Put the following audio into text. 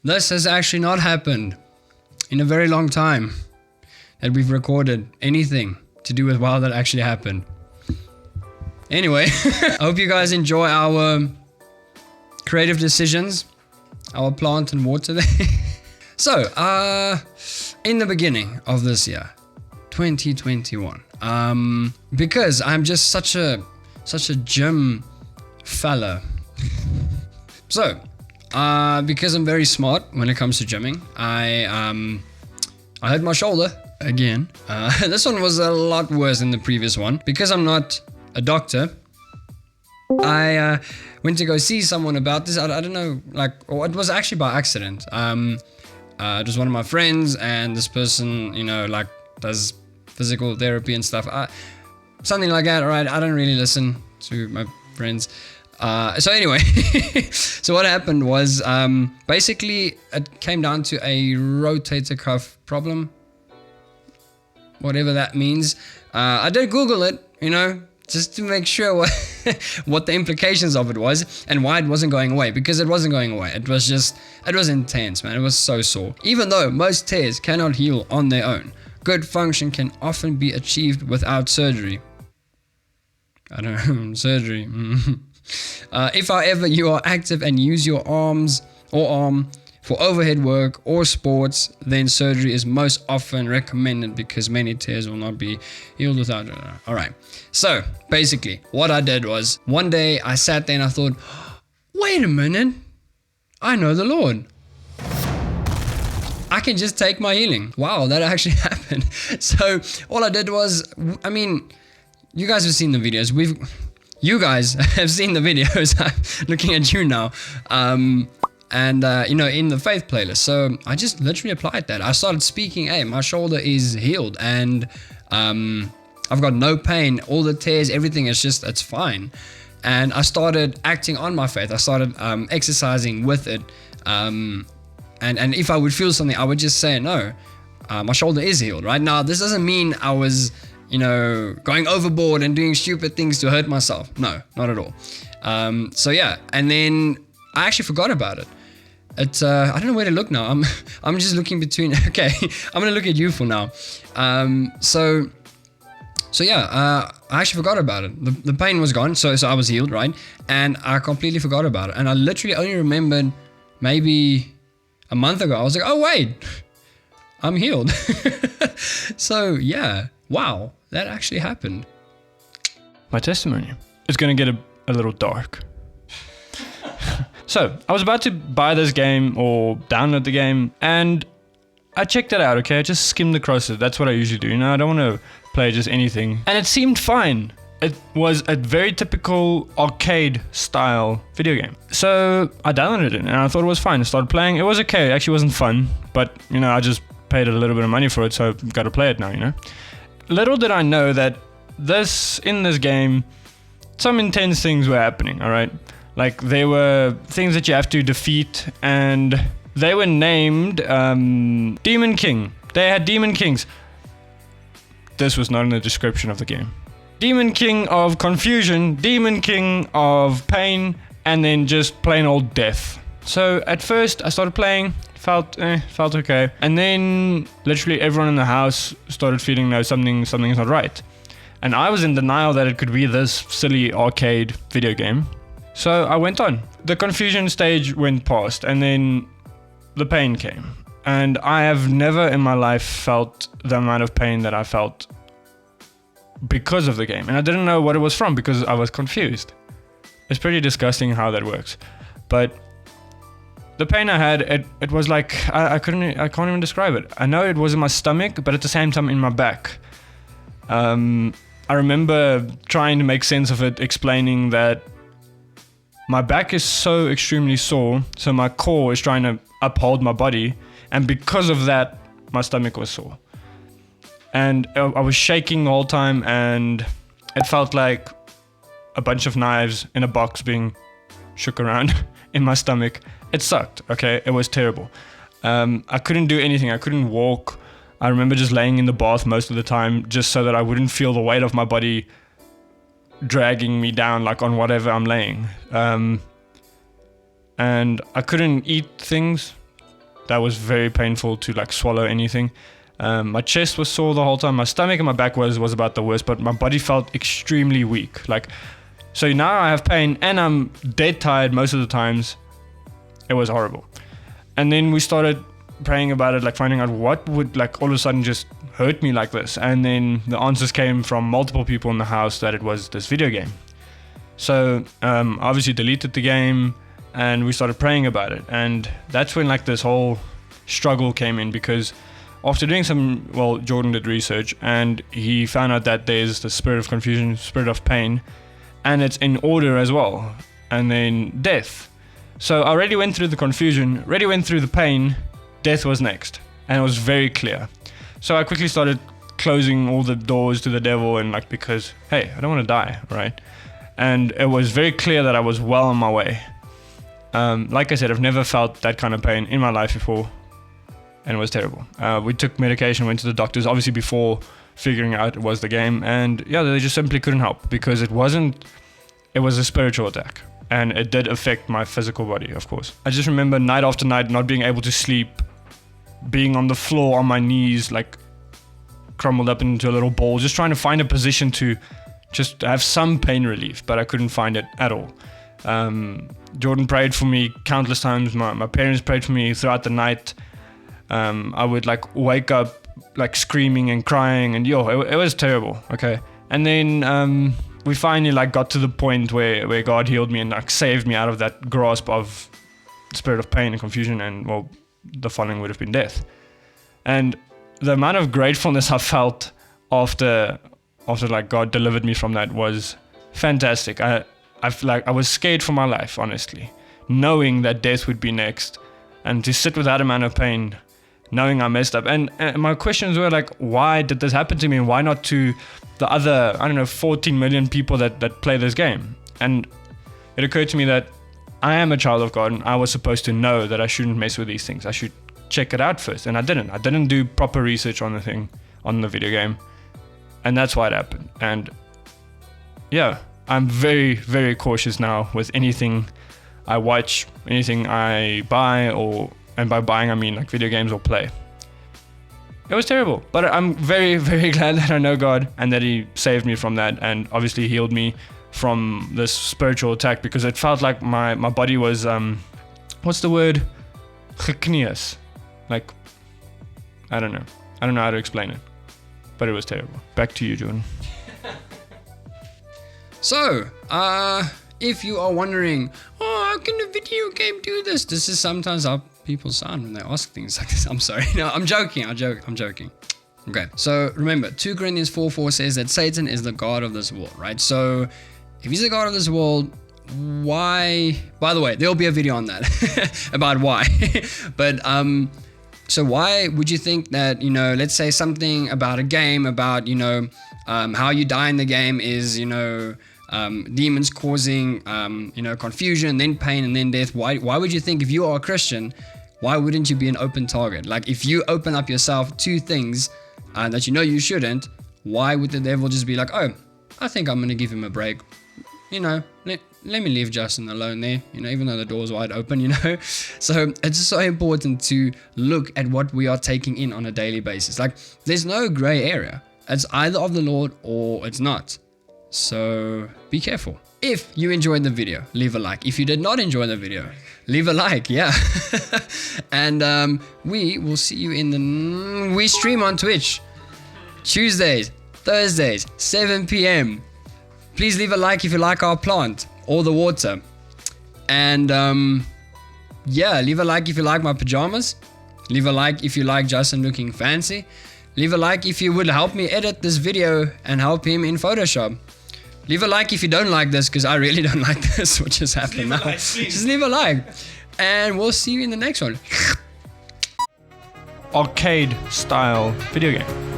This has actually not happened in a very long time that we've recorded anything to do with WoW that actually happened. Anyway, I hope you guys enjoy our creative decisions, our plant and water there. So, in the beginning of this year, 2021, because I'm just such a gym fella. So, because I'm very smart when it comes to gymming, I hurt my shoulder again. This one was a lot worse than the previous one. Because I'm not a doctor, I went to go see someone about this. I don't know, or it was actually by accident. It was one of my friends, and this person, does physical therapy and stuff. Something like that, alright? I don't really listen to my friends. So anyway, so what happened was, basically it came down to a rotator cuff problem, whatever that means. I did Google it, just to make sure what the implications of it was and why it wasn't going away, because it wasn't going away. It was intense, man. It was so sore. Even though most tears cannot heal on their own, good function can often be achieved without surgery. I don't know, surgery. If, however, you are active and use your arms or arm for overhead work or sports, then surgery is most often recommended because many tears will not be healed without. Alright, so basically what I did was, one day I sat there and I thought, wait a minute, I know the Lord. I can just take my healing. Wow, that actually happened. So all I did was, you guys have seen the videos. You guys have seen the videos. I'm looking at you now. In the faith playlist. So I just literally applied that. I started speaking, hey, my shoulder is healed and I've got no pain, all the tears, everything is it's fine. And I started acting on my faith. I started exercising with it. And if I would feel something, I would just say, no, my shoulder is healed. Right now, this doesn't mean I was, going overboard and doing stupid things to hurt myself. No, not at all. So yeah, and then I actually forgot about it. It's I don't know where to look now. I'm just looking between. Okay, I'm gonna look at you for now. So yeah, I actually forgot about it. The pain was gone, so I was healed, right? And I completely forgot about it. And I literally only remembered maybe a month ago. I was like, oh wait, I'm healed. So yeah, wow, that actually happened. My testimony is gonna get a little dark. So, I was about to buy this game or download the game, and I checked it out, okay? I just skimmed across it. That's what I usually do. I don't want to play just anything. And it seemed fine. It was a very typical arcade-style video game. So, I downloaded it, and I thought it was fine. I started playing. It was okay. It actually wasn't fun, but, I just paid a little bit of money for it, so I've got to play it now, Little did I know that in this game, some intense things were happening, alright? Like, there were things that you have to defeat, and they were named Demon King. They had Demon Kings. This was not in the description of the game. Demon King of Confusion, Demon King of Pain, and then just plain old Death. So, at first, I started playing, felt okay. And then, literally everyone in the house started feeling, something's not right. And I was in denial that it could be this silly arcade video game. So I went on. The confusion stage went past, and then the pain came. And I have never in my life felt the amount of pain that I felt because of the game. And I didn't know what it was from because I was confused. It's pretty disgusting how that works. But the pain I had, it was like, I can't even describe it. I know it was in my stomach, but at the same time in my back. I remember trying to make sense of it, explaining that my back is so extremely sore, so my core is trying to uphold my body, and because of that, my stomach was sore. And I was shaking the whole time, and it felt like a bunch of knives in a box being shook around in my stomach. It sucked, okay? It was terrible. I couldn't do anything. I couldn't walk. I remember just laying in the bath most of the time, just so that I wouldn't feel the weight of my body dragging me down, like on whatever I'm laying. And I couldn't eat things. that was very painful to like swallow anything. My chest was sore the whole time. My stomach and my back was about the worst, but my body felt extremely weak. Like, so now I have pain and I'm dead tired most of the times. It was horrible. And then we started praying about it, like finding out what would like all of a sudden just hurt me like this. And then the answers came from multiple people in the house that it was this video game. So obviously deleted the game and we started praying about it. And that's when like this whole struggle came in, because after doing Jordan did research and he found out that there's the spirit of confusion, spirit of pain, and it's in order as well. And then death. So I already went through the confusion, already went through the pain, death was next. And it was very clear. So I quickly started closing all the doors to the devil, and like, because, hey, I don't want to die, right? And it was very clear that I was well on my way. Like I said, I've never felt that kind of pain in my life before, and it was terrible. We took medication, went to the doctors, obviously before figuring out it was the game, and yeah, they just simply couldn't help, because it was a spiritual attack, and it did affect my physical body, of course. I just remember night after night not being able to sleep, being on the floor on my knees, like crumbled up into a little ball, just trying to find a position to just have some pain relief, but I couldn't find it at all. Jordan prayed for me countless times. My parents prayed for me throughout the night. I would like wake up like screaming and crying, and it was terrible. Okay. And then we finally like got to the point where God healed me and like saved me out of that grasp of spirit of pain and confusion, and the following would have been death. And the amount of gratefulness I felt after like God delivered me from that was fantastic. I was scared for my life, honestly, knowing that death would be next, and to sit with that amount of pain, knowing I messed up. And my questions were like, why did this happen to me, and why not to the other, 14 million people that play this game? And it occurred to me that I am a child of God, and I was supposed to know that I shouldn't mess with these things. I should check it out first, and I didn't. I didn't do proper research on the video game, and that's why it happened. And yeah, I'm very, very cautious now with anything I watch, anything I buy, and by buying I mean like video games or play. It was terrible, but I'm very, very glad that I know God and that He saved me from that, and obviously healed me from this spiritual attack, because it felt like my body was what's the word? Gekneus. Like, I don't know how to explain it, but it was terrible. Back to you, Jordan. So, if you are wondering, how can a video game do this? This is sometimes how people sound when they ask things like this. I'm sorry. No, I'm joking. I'm joking. Okay, so remember, 2 Corinthians 4:4 says that Satan is the god of this world, right? So, if he's the god of this world, why? By the way, there'll be a video on that about why. But so why would you think that, let's say something about a game, about how you die in the game is demons causing confusion, then pain, and then death? Why would you think, if you are a Christian, why wouldn't you be an open target? Like, if you open up yourself to things that you shouldn't, why would the devil just be like, oh, I think I'm gonna give him a break, let me leave Justin alone there, even though the door's wide open, So it's so important to look at what we are taking in on a daily basis. Like, there's no gray area. It's either of the Lord or it's not. So be careful. If you enjoyed the video, leave a like. If you did not enjoy the video, leave a like, yeah. And we will see you we stream on Twitch Tuesdays, Thursdays, 7 p.m. Please leave a like if you like our plant or the water. And leave a like if you like my pajamas. Leave a like if you like Justin looking fancy. Leave a like if you would help me edit this video and help him in Photoshop. Leave a like if you don't like this, because I really don't like this, what just happened now. Just leave a like. And we'll see you in the next one. Arcade style video game.